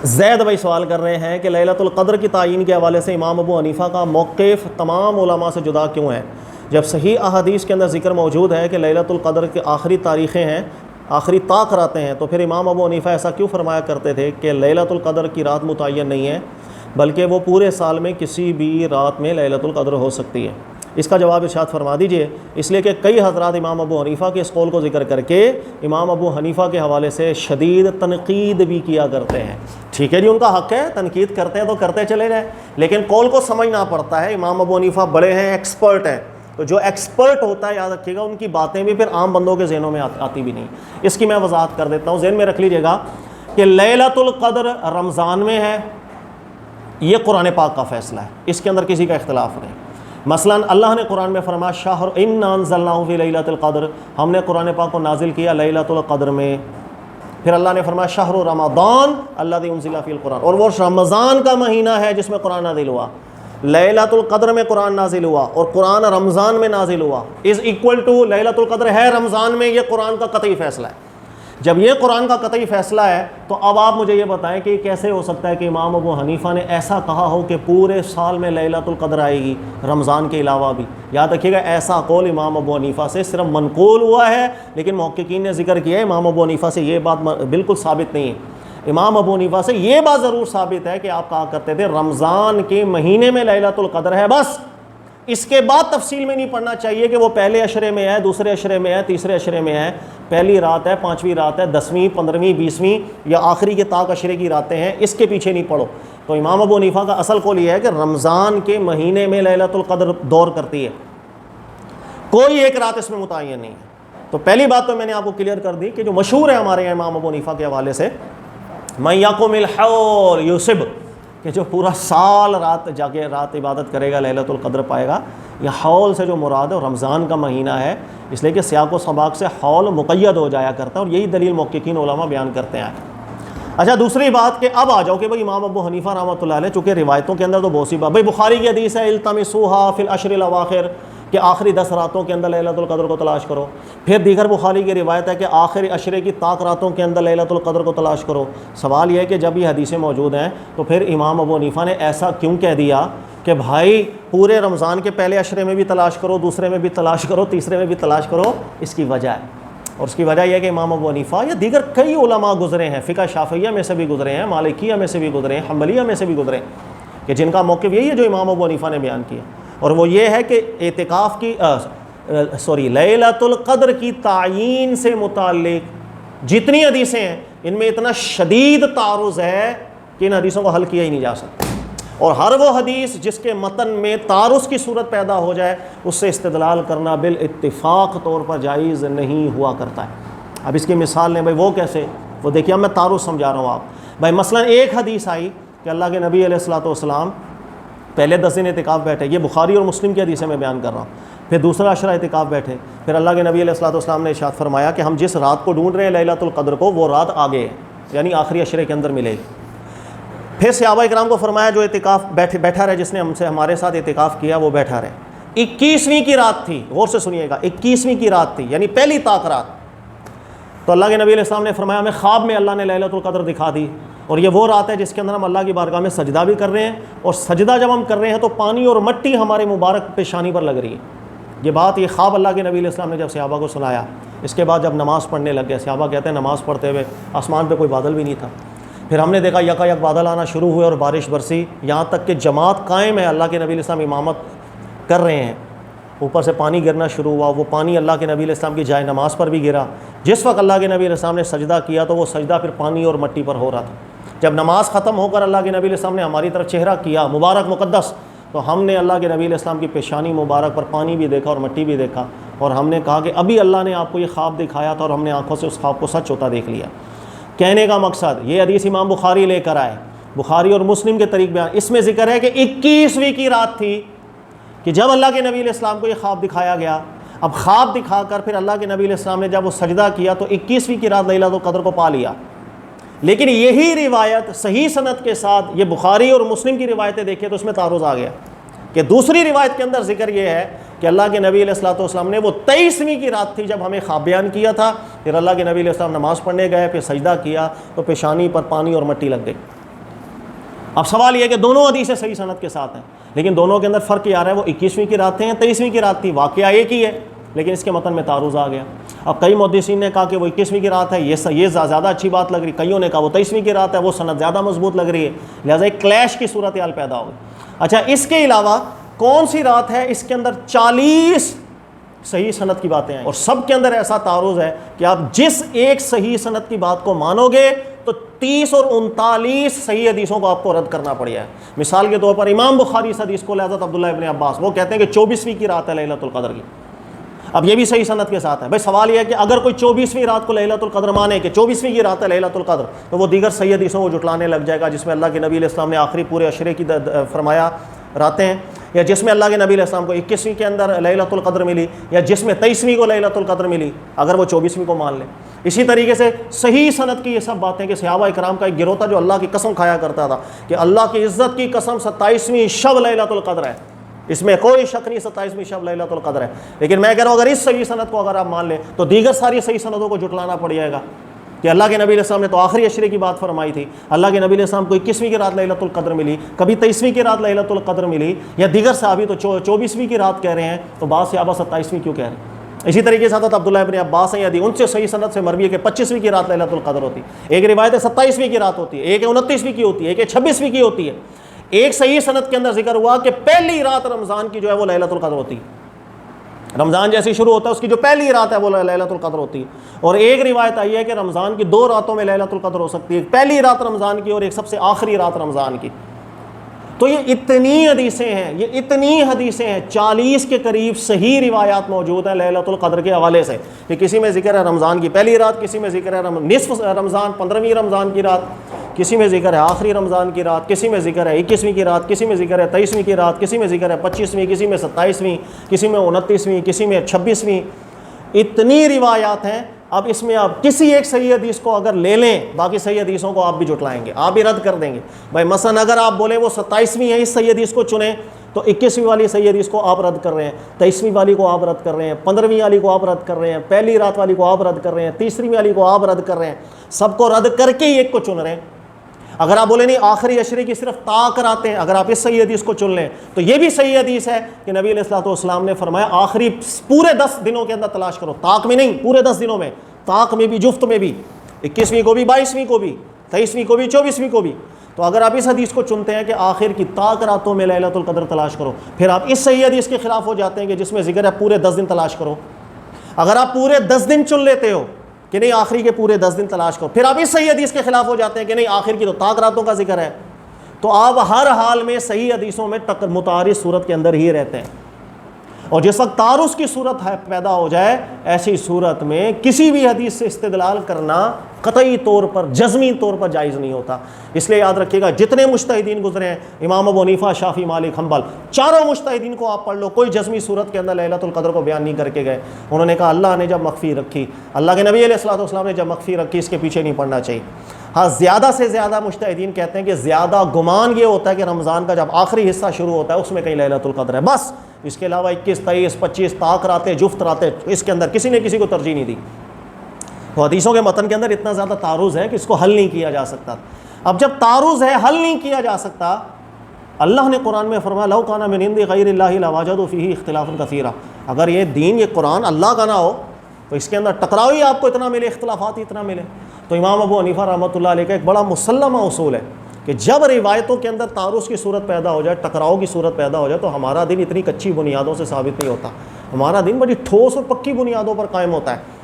زید بھائی سوال کر رہے ہیں کہ لیلۃ القدر کی تعین کے حوالے سے امام ابو حنیفہ کا موقف تمام علماء سے جدا کیوں ہے؟ جب صحیح احادیث کے اندر ذکر موجود ہے کہ لیلۃ القدر کے آخری تاریخیں ہیں، آخری طاق راتیں ہیں، تو پھر امام ابو حنیفہ ایسا کیوں فرمایا کرتے تھے کہ لیلۃ القدر کی رات متعین نہیں ہے بلکہ وہ پورے سال میں کسی بھی رات میں لیلۃ القدر ہو سکتی ہے؟ اس کا جواب ارشاد فرما دیجئے۔ اس لیے کہ کئی حضرات امام ابو حنیفہ کے اس قول کو ذکر کر کے امام ابو حنیفہ کے حوالے سے شدید تنقید بھی کیا کرتے ہیں۔ ٹھیک ہے جی، ان کا حق ہے، تنقید کرتے ہیں تو کرتے چلے جائیں، لیکن قول کو سمجھنا پڑتا ہے۔ امام ابو حنیفہ بڑے ہیں، ایکسپرٹ ہیں، تو جو ایکسپرٹ ہوتا ہے یاد رکھیے گا ان کی باتیں بھی پھر عام بندوں کے ذہنوں میں آتی بھی نہیں۔ اس کی میں وضاحت کر دیتا ہوں، ذہن میں رکھ لیجیے گا کہ لیلۃ القدر رمضان میں ہے، یہ قرآن پاک کا فیصلہ ہے، اس کے اندر کسی کا اختلاف نہیں۔ مثلا اللہ نے قرآن میں فرمایا شہر انا انزلناہ فی لیلۃ القدر، ہم نے قرآن پاک کو نازل کیا لیلۃ القدر میں۔ پھر اللہ نے فرمایا شہر رمضان الذی انزل فیہ القرآن، اور وہ رمضان کا مہینہ ہے جس میں قرآن نازل ہوا۔ لیلۃ القدر میں قرآن نازل ہوا اور قرآن رمضان میں نازل ہوا از ایکول ٹو لیلۃ القدر ہے رمضان میں، یہ قرآن کا قطعی فیصلہ ہے۔ جب یہ قرآن کا قطعی فیصلہ ہے تو اب آپ مجھے یہ بتائیں کہ کیسے ہو سکتا ہے کہ امام ابو حنیفہ نے ایسا کہا ہو کہ پورے سال میں لیلۃ القدر آئے گی رمضان کے علاوہ بھی؟ یاد رکھیے گا ایسا قول امام ابو حنیفہ سے صرف منقول ہوا ہے، لیکن محققین نے ذکر کیا ہے امام ابو حنیفہ سے یہ بات بالکل ثابت نہیں ہے۔ امام ابو حنیفہ سے یہ بات ضرور ثابت ہے کہ آپ کہا کرتے تھے رمضان کے مہینے میں لیلۃ القدر ہے، بس اس کے بعد تفصیل میں نہیں پڑھنا چاہیے کہ وہ پہلے عشرے میں ہے، دوسرے عشرے میں ہے، تیسرے عشرے میں ہے، پہلی رات ہے، پانچویں رات ہے، 10ویں، 15ویں، 20ویں یا آخری کے طاق عشرے کی راتیں ہیں، اس کے پیچھے نہیں پڑھو۔ تو امام ابو حنیفہ کا اصل قول یہ ہے کہ رمضان کے مہینے میں لیلۃ القدر دور کرتی ہے، کوئی ایک رات اس میں متعین نہیں ہے۔ تو پہلی بات تو میں نے آپ کو کلیئر کر دی کہ جو مشہور ہے ہمارے یہاں امام ابو حنیفہ کے حوالے سے من یقم الحول یصب، کہ جو پورا سال رات جاگے رات عبادت کرے گا لیلۃ القدر پائے گا۔ یہ حول سے جو مراد ہے رمضان کا مہینہ ہے، اس لیے کہ سیاق و سباق سے حول مقید ہو جایا کرتا ہے، اور یہی دلیل محققین علماء بیان کرتے ہیں۔ اچھا دوسری بات کہ اب آ جاؤ کہ بھئی امام ابو حنیفہ رحمۃ اللہ علیہ، چونکہ روایتوں کے اندر تو بہت سی بات، بھئی بخاری کی حدیث ہے التمسوها فی العشر الاواخر، کہ آخری 10 راتوں کے اندر لیلۃ القدر کو تلاش کرو۔ پھر دیگر بخاری کی روایت ہے کہ آخری عشرے کی طاق راتوں کے اندر لیلۃ القدر کو تلاش کرو۔ سوال یہ ہے کہ جب یہ حدیثیں موجود ہیں تو پھر امام ابو حنیفہ نے ایسا کیوں کہہ دیا کہ بھائی پورے رمضان کے پہلے عشرے میں بھی تلاش کرو، دوسرے میں بھی تلاش کرو، تیسرے میں بھی تلاش کرو؟ اس کی وجہ ہے، اور اس کی وجہ یہ ہے کہ امام ابو حنیفہ یا دیگر کئی علماء گزرے ہیں، فقہ شافعیہ میں سے بھی گزرے ہیں، مالکیہ میں سے بھی گزرے ہیں، حنبلیہ میں سے بھی گزرے ہیں، کہ جن کا موقف یہی ہے جو امام ابو حنیفہ نے بیان کیا، اور وہ یہ ہے کہ اعتکاف کی لیلۃ القدر کی تعیین سے متعلق جتنی حدیثیں ہیں ان میں اتنا شدید تعارض ہے کہ ان حدیثوں کو حل کیا ہی نہیں جا سکتا، اور ہر وہ حدیث جس کے متن میں تعارض کی صورت پیدا ہو جائے اس سے استدلال کرنا بالاتفاق طور پر جائز نہیں ہوا کرتا ہے۔ اب اس کی مثال لیں، بھائی وہ کیسے؟ وہ دیکھیے اب میں تعارض سمجھا رہا ہوں آپ۔ بھائی مثلا ایک حدیث آئی کہ اللہ کے نبی علیہ الصلوۃ والسلام پہلے 10 دن اعتکاف بیٹھے، یہ بخاری اور مسلم کی حدیثیں میں بیان کر رہا ہوں، پھر دوسرا عشرہ اعتکاف بیٹھے، پھر اللہ کے نبی علیہ الصلوۃ والسلام نے ارشاد فرمایا کہ ہم جس رات کو ڈھونڈ رہے ہیں لیلۃ القدر کو، وہ رات آگے ہے، یعنی آخری عشرے کے اندر ملے گی۔ پھر صحابہ کرام کو فرمایا جو اعتکاف بیٹھا رہے، جس نے ہمارے ساتھ اعتکاف کیا وہ بیٹھا رہے۔ 21ویں کی رات تھی، غور سے سنیے گا، 21ویں کی رات تھی، یعنی پہلی طاق رات۔ تو اللہ کے نبی علیہ السلام نے فرمایا ہمیں خواب میں اللہ نے لیلۃ القدر دکھا دی، اور یہ وہ رات ہے جس کے اندر ہم اللہ کی بارگاہ میں سجدہ بھی کر رہے ہیں، اور سجدہ جب ہم کر رہے ہیں تو پانی اور مٹی ہمارے مبارک پیشانی پر لگ رہی ہے۔ یہ بات، یہ خواب اللہ کے نبی علیہ السلام نے جب صحابہ کو سنایا، اس کے بعد جب نماز پڑھنے لگ گئے، صحابہ کہتے ہیں نماز پڑھتے ہوئے آسمان پہ کوئی بادل بھی نہیں تھا، پھر ہم نے دیکھا یکا یک بادل آنا شروع ہوئے اور بارش برسی، یہاں تک کہ جماعت قائم ہے، اللہ کے نبی علیہ السلام امامت کر رہے ہیں، اوپر سے پانی گرنا شروع ہوا، وہ پانی اللہ کے نبی علیہ السلام کی جائے نماز پر بھی گرا۔ جس وقت اللہ کے نبی علیہ السلام نے سجدہ کیا تو وہ سجدہ پھر پانی اور مٹی پر ہو رہا تھا۔ جب نماز ختم ہو کر اللہ کے نبی علیہ السلام نے ہماری طرف چہرہ کیا مبارک مقدس، تو ہم نے اللہ کے نبی علیہ السلام کی پیشانی مبارک پر پانی بھی دیکھا اور مٹی بھی دیکھا، اور ہم نے کہا کہ ابھی اللہ نے آپ کو یہ خواب دکھایا تھا اور ہم نے آنکھوں سے اس خواب کو سچ ہوتا دیکھ لیا۔ کہنے کا مقصد یہ حدیث امام بخاری لے کر آئے، بخاری اور مسلم کے طریق بیان، اس میں ذکر ہے کہ 21ویں کی رات تھی کہ جب اللہ کے نبی علیہ السلام کو یہ خواب دکھایا گیا۔ اب خواب دکھا کر پھر اللہ کے نبی علیہ السلام نے جب وہ سجدہ کیا تو 21ویں کی رات لیلۃ القدر کو پا لیا۔ لیکن یہی روایت صحیح سند کے ساتھ، یہ بخاری اور مسلم کی روایتیں دیکھیں تو اس میں تعارض آ گیا کہ دوسری روایت کے اندر ذکر یہ ہے کہ اللہ کے نبی علیہ الصلوۃ والسلام نے وہ 23ویں کی رات تھی جب ہمیں خواب بیان کیا تھا، پھر اللہ کے نبی علیہ السلام نماز پڑھنے گئے، پھر سجدہ کیا تو پیشانی پر پانی اور مٹی لگ گئی۔ اب سوال یہ ہے کہ دونوں حدیثیں صحیح سند کے ساتھ ہیں، لیکن دونوں کے اندر فرق یہ آ رہا ہے، وہ 21ویں کی رات ہیں 23ویں کی رات تھی، واقعہ ایک ہی ہے لیکن اس کے متن میں تعارض آ گیا۔ اب کئی محدثین نے کہا کہ وہ 21ویں کی رات ہے، یہ زیادہ اچھی بات لگ رہی، کئیوں نے کہا وہ 23ویں کی رات ہے، وہ سند زیادہ مضبوط لگ رہی ہے، لہٰذا ایک کلیش کی صورتحال پیدا ہوگی۔ اچھا، اس کے علاوہ کون سی رات ہے؟ اس کے اندر 40 صحیح سند کی باتیں ہیں، اور سب کے اندر ایسا تعارض ہے کہ آپ جس ایک صحیح سند کی بات کو مانو گے تو 30 اور 39 صحیح حدیثوں کو آپ کو رد کرنا پڑ گیا ہے۔ مثال کے طور پر امام بخاری اس حدیث کو لے حضرت عبداللہ ابن عباس، وہ کہتے ہیں کہ 24ویں کی رات ہے لیلۃ القدر کی، اب یہ بھی صحیح سند کے ساتھ ہے۔ بھائی سوال یہ ہے کہ اگر کوئی 24ویں رات کو لیلۃ القدر مانے کہ 24ویں کی رات ہے لیلۃ القدر، تو وہ دیگر صحیح حدیثوں کو جھٹلانے لگ جائے گا جس میں اللہ کے نبی علیہ السلام نے آخری پورے عشرے کی فرمایا راتیں ہیں، یا جس میں اللہ کے نبی علیہ السلام کو 21ویں کے اندر لیلۃ القدر ملی، یا جس میں 23ویں کو لیلۃ القدر ملی، اگر وہ 24ویں کو مان لیں۔ اسی طریقے سے صحیح سند کی یہ سب باتیں کہ صحابہ اکرام کا ایک گروہ تھا جو اللہ کی قسم کھایا کرتا تھا کہ اللہ کی عزت کی قسم 27ویں شب لیلۃ القدر ہے، اس میں کوئی شک نہیں 27ویں شب لیلۃ القدر ہے۔ لیکن میں کہہ رہا ہوں اگر اس صحیح سند کو اگر آپ مان لیں تو دیگر ساری صحیح سندوں کو جھٹلانا پڑ جائے گا کہ اللہ کے نبی علیہ السلام نے تو آخری عشرے کی بات فرمائی تھی، اللہ کے نبی علیہ السلام کو 21ویں کی رات لیلۃ القدر ملی، کبھی 23ویں کی رات لیلۃ القدر ملی، یا دیگر صحابی تو 24ویں کی رات کہہ رہے ہیں، تو بعض صحابہ 27ویں کیوں کہہ رہے ہیں؟ اسی طریقے سے حضرت عبداللہ ابن عباس ہیں، یدی ان سے صحیح سند سے مروی ہے کہ 25ویں کی رات لیلۃ القدر ہوتی ہے، ایک روایت ہے 27ویں کی رات ہوتی ہے، ایک 29ویں کی ہوتی ہے، ایک 26ویں کی ہوتی ہے۔ ایک صحیح سند کے اندر ذکر ہوا کہ پہلی رات رمضان کی جو ہے وہ لیلۃ القدر ہوتی ہے، رمضان جیسے شروع ہوتا ہے اس کی جو پہلی رات ہے وہ لیلۃ القدر ہوتی ہے۔ اور ایک روایت آئی ہے کہ رمضان کی 2 راتوں میں لیلۃ القدر ہو سکتی ہے، پہلی رات رمضان کی اور ایک سب سے آخری رات رمضان کی۔ تو یہ اتنی حدیثیں ہیں، یہ اتنی حدیثیں ہیں، 40 کے قریب صحیح روایات موجود ہیں لیلۃ القدر کے حوالے سے، کہ کسی میں ذکر ہے رمضان کی پہلی رات، کسی میں ذکر ہے نصف رمضان 15ویں رمضان کی رات، کسی میں ذکر ہے آخری رمضان کی رات، کسی میں ذکر ہے 21ویں کی رات، کسی میں ذکر ہے 23ویں کی رات، کسی میں ذکر ہے 25ویں، کسی میں 27ویں، کسی میں 29ویں، کسی میں 26ویں۔ اتنی روایات ہیں۔ اب اس میں آپ کسی ایک صحیح حدیث کو اگر لے لیں، باقی صحیح حدیثوں کو آپ بھی جھٹلائیں گے، آپ بھی رد کر دیں گے۔ بھائی مثلا اگر آپ بولیں وہ 27ویں ہے، اس صحیح حدیث کو چنیں، تو 21ویں والی صحیح حدیث کو آپ رد کر رہے ہیں، 23ویں والی کو آپ رد کر رہے ہیں، 15ویں والی کو آپ رد کر رہے ہیں، پہلی رات والی کو آپ رد کر رہے ہیں، 30ویں والی کو آپ رد کر رہے ہیں، سب کو رد کر کے ہی ایک کو چن رہے ہیں۔ اگر آپ بولیں نہیں آخری عشرے کی صرف طاق راتیں، اگر آپ اس صحیح حدیث کو چن لیں تو یہ بھی صحیح حدیث ہے کہ نبی علیہ الصلوۃ والسلام نے فرمایا آخری پورے 10 دنوں کے اندر تلاش کرو، طاق میں نہیں، پورے 10 دنوں میں، طاق میں بھی، جفت میں بھی، 21ویں کو بھی، 22ویں کو بھی، 23ویں کو بھی، 24ویں کو بھی۔ تو اگر آپ اس حدیث کو چنتے ہیں کہ آخر کی طاق راتوں میں لیلۃ القدر تلاش کرو، پھر آپ اس صحیح حدیث کے خلاف ہو جاتے ہیں کہ جس میں ذکر ہے پورے 10 دن تلاش کرو۔ اگر آپ پورے 10 دن چن لیتے ہو کہ نہیں آخری کے پورے 10 دن تلاش کرو، پھر آپ اس صحیح حدیث کے خلاف ہو جاتے ہیں کہ نہیں آخر کی تو طاق راتوں کا ذکر ہے، تو آپ ہر حال میں صحیح حدیثوں میں متعارض صورت کے اندر ہی رہتے ہیں۔ اور جس وقت تعارض کی صورت پیدا ہو جائے، ایسی صورت میں کسی بھی حدیث سے استدلال کرنا قطعی طور پر، جزمی طور پر جائز نہیں ہوتا۔ اس لیے یاد رکھیے گا جتنے مجتہدین گزرے ہیں، امام ابو حنیفہ، شافعی، مالک، حنبل، چاروں مجتہدین کو آپ پڑھ لو، کوئی جزمی صورت کے اندر لیلۃ القدر کو بیان نہیں کر کے گئے۔ انہوں نے کہا اللہ نے جب مخفی رکھی، اللہ کے نبی علیہ الصلوۃ والسلام نے جب مخفی رکھی، اس کے پیچھے نہیں پڑنا چاہیے۔ ہاں زیادہ سے زیادہ مجتہدین کہتے ہیں کہ زیادہ گمان یہ ہوتا ہے کہ رمضان کا جب آخری حصہ شروع ہوتا ہے اس میں کہیں لیلۃ القدر ہے، بس اس کے علاوہ 21، 23، 25 طاق راتیں، جفت راتیں، اس کے اندر کسی نے کسی کو ترجیح نہیں دی۔ تو حدیثوں کے متن کے اندر اتنا زیادہ تعارض ہے کہ اس کو حل نہیں کیا جا سکتا۔ اب جب تعارض ہے، حل نہیں کیا جا سکتا، اللہ نے قرآن میں فرمایا لو کان من عند غیر اللہ لوجدوا فیہ اختلافا کثیرا، اگر یہ دین، یہ قرآن اللہ کا نہ ہو تو اس کے اندر ٹکراؤ ہی آپ کو اتنا ملے، اختلافات ہی اتنا ملے۔ تو امام ابو حنیفہ رحمۃ اللہ علیہ کا ایک بڑا مسلمہ اصول ہے کہ جب روایتوں کے اندر تعارض کی صورت پیدا ہو جائے، ٹکراؤ کی صورت پیدا ہو جائے، تو ہمارا دین اتنی کچی بنیادوں سے ثابت نہیں ہوتا، ہمارا دین بڑی ٹھوس اور پکی بنیادوں پر قائم ہوتا ہے۔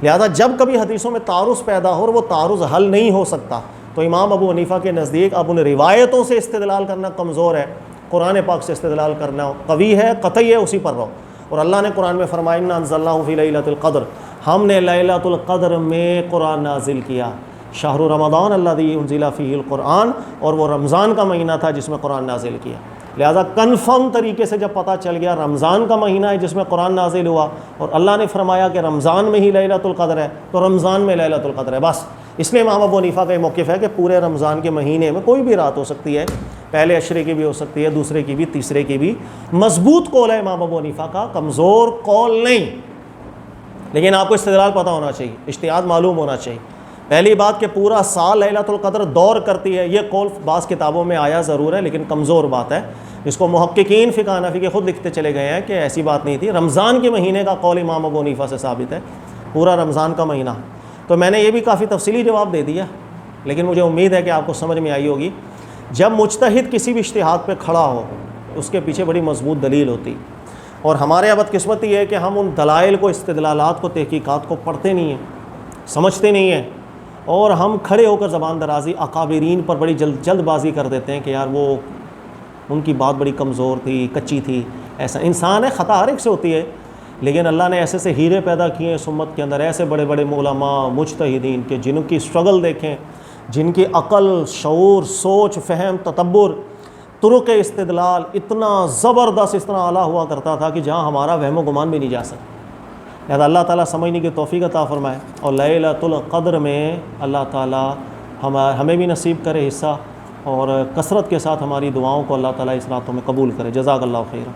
لہذا جب کبھی حدیثوں میں تعارض پیدا ہو اور وہ تعارض حل نہیں ہو سکتا، تو امام ابو حنیفہ کے نزدیک اب ان روایتوں سے استدلال کرنا کمزور ہے، قرآن پاک سے استدلال کرنا قوی ہے، قطعی ہے، اسی پر رہو۔ اور اللہ نے قرآن میں فرمایا انا انزلناہ فی لیلۃ القدر، ہم نے لیلۃ القدر میں قرآن نازل کیا، شہر رمضان الذی انزل فیہ القرآن، اور وہ رمضان کا مہینہ تھا جس میں قرآن نازل کیا۔ لہذا کنفرم طریقے سے جب پتہ چل گیا رمضان کا مہینہ ہے جس میں قرآن نازل ہوا، اور اللہ نے فرمایا کہ رمضان میں ہی لیلۃ القدر ہے، تو رمضان میں لیلۃ القدر ہے بس۔ اس لیے امام ابو حنیفہ کا یہ موقف ہے کہ پورے رمضان کے مہینے میں کوئی بھی رات ہو سکتی ہے، پہلے عشرے کی بھی ہو سکتی ہے، دوسرے کی بھی، تیسرے کی بھی۔ مضبوط قول ہے امام ابو حنیفہ کا، کمزور قول نہیں، لیکن آپ کو استدلال پتہ ہونا چاہیے، اجتہاد معلوم ہونا چاہیے۔ پہلی بات کہ پورا سال لیلۃ القدر دور کرتی ہے، یہ قول بعض کتابوں میں آیا ضرور ہے لیکن کمزور بات ہے، اس کو محققین فقہ حنفی کے خود لکھتے چلے گئے ہیں کہ ایسی بات نہیں تھی۔ رمضان کے مہینے کا قول امام ابو حنیفہ سے ثابت ہے، پورا رمضان کا مہینہ۔ تو میں نے یہ بھی کافی تفصیلی جواب دے دیا، لیکن مجھے امید ہے کہ آپ کو سمجھ میں آئی ہوگی۔ جب مجتہد کسی بھی اجتہاد پہ کھڑا ہو اس کے پیچھے بڑی مضبوط دلیل ہوتی، اور ہمارے یہاں بدقسمتی ہے کہ ہم ان دلائل کو، استدلالات کو، تحقیقات کو پڑھتے نہیں ہیں، سمجھتے نہیں ہیں، اور ہم کھڑے ہو کر زبان درازی اکابرین پر بڑی جلد بازی کر دیتے ہیں کہ یار وہ ان کی بات بڑی کمزور تھی، کچی تھی۔ ایسا انسان ہے، خطا ہر ایک سے ہوتی ہے، لیکن اللہ نے ایسے ہیرے پیدا کیے ہیں اس امت کے اندر، ایسے بڑے بڑے علماء مجتہدین کہ جن کی اسٹرگل دیکھیں، جن کی عقل، شعور، سوچ، فہم، تدبر، طرق استدلال اتنا زبردست، اس طرح اعلیٰ ہوا کرتا تھا کہ جہاں ہمارا وہم و گمان بھی نہیں جا سکتا۔ لہذا اللہ تعالیٰ سمجھنے کی توفیق عطا فرمائے، اور لیلۃ القدر میں اللہ تعالیٰ ہمیں بھی نصیب کرے حصہ، اور کثرت کے ساتھ ہماری دعاؤں کو اللہ تعالیٰ اس راتوں میں قبول کرے۔ جزاک اللہ خیرا۔